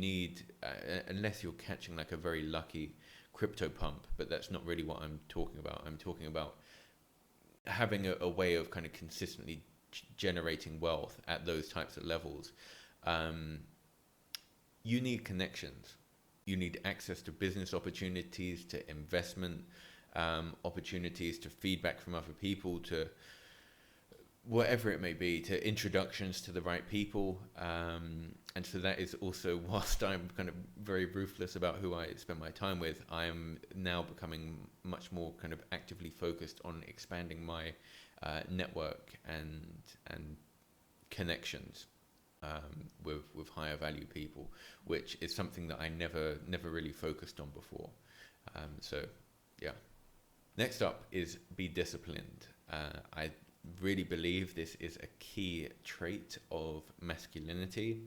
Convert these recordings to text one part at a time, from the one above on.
need, unless you're catching like a very lucky crypto pump, but that's not really what I'm talking about. I'm talking about having a way of kind of consistently generating wealth at those types of levels. Um, you need connections. You need access to business opportunities, to investment opportunities, to feedback from other people, to whatever it may be, to introductions to the right people. And so that is also, whilst I'm kind of very ruthless about who I spend my time with, I am now becoming much more kind of actively focused on expanding my network and connections with higher value people, which is something that I never really focused on before. So yeah. Next up is be disciplined. I really believe this is a key trait of masculinity.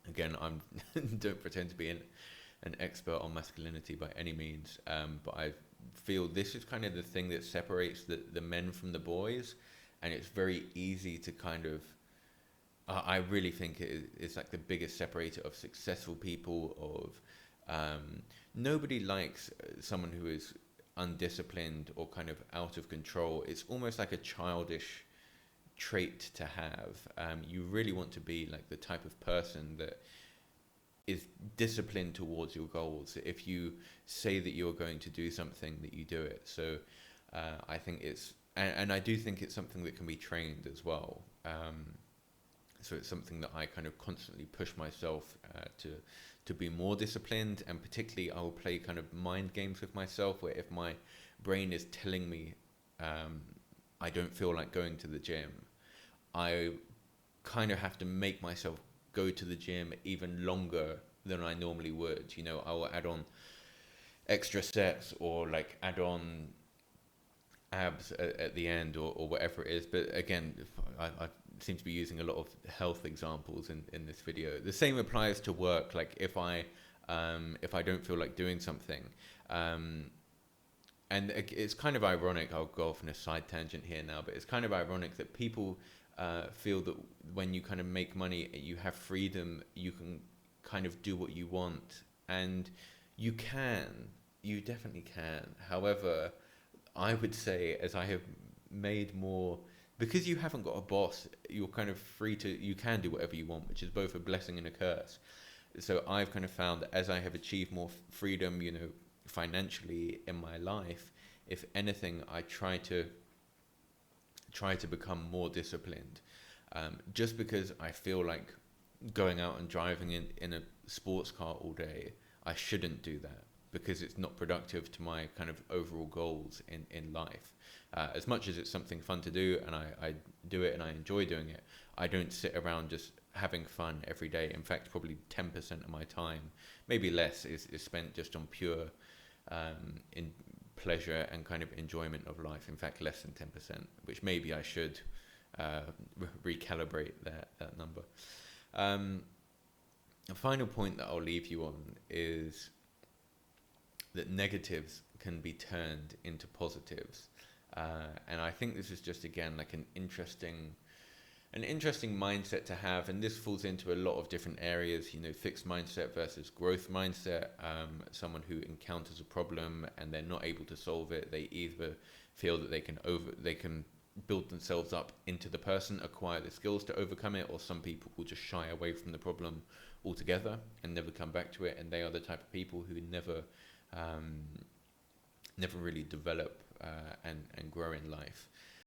Again, I'm don't pretend to be an expert on masculinity by any means, but I feel this is kind of the thing that separates the men from the boys, and it's very easy to kind of. I really think it's like the biggest separator of successful people. Nobody likes someone who is undisciplined or kind of out of control. It's almost like a childish trait to have. You really want to be like the type of person that is disciplined towards your goals. If you say that you're going to do something, that you do it. So I think and I do think it's something that can be trained as well. So it's something that I kind of constantly push myself to be more disciplined, and particularly I will play kind of mind games with myself, where if my brain is telling me I don't feel like going to the gym, I kind of have to make myself go to the gym even longer than I normally would. You know, I will add on extra sets, or like add on abs at the end, or whatever it is. But again, I seem to be using a lot of health examples in this video. The same applies to work. Like if I don't feel like doing something, and it's kind of ironic. I'll go off on a side tangent here now, but it's kind of ironic that people feel that when you kind of make money, you have freedom, you can kind of do what you want, and you definitely can. However, I would say, as I have made more, because you haven't got a boss, you're kind of free to, you can do whatever you want, which is both a blessing and a curse. So I've kind of found that as I have achieved more freedom, you know, financially in my life, if anything, I try to become more disciplined. Just because I feel like going out and driving in a sports car all day, I shouldn't do that, because it's not productive to my kind of overall goals in life. As much as it's something fun to do, and I do it and I enjoy doing it, I don't sit around just having fun every day. In fact, probably 10% of my time, maybe less, is spent just on pure in pleasure and kind of enjoyment of life. In fact, less than 10%, which maybe I should recalibrate that number. A final point that I'll leave you on is that negatives can be turned into positives. And I think this is just, again, like an interesting mindset to have, and this falls into a lot of different areas. You know, fixed mindset versus growth mindset. Someone who encounters a problem and they're not able to solve it, they either feel that they can build themselves up into the person, acquire the skills to overcome it, or some people will just shy away from the problem altogether and never come back to it. And they are the type of people who never really develop and grow in life.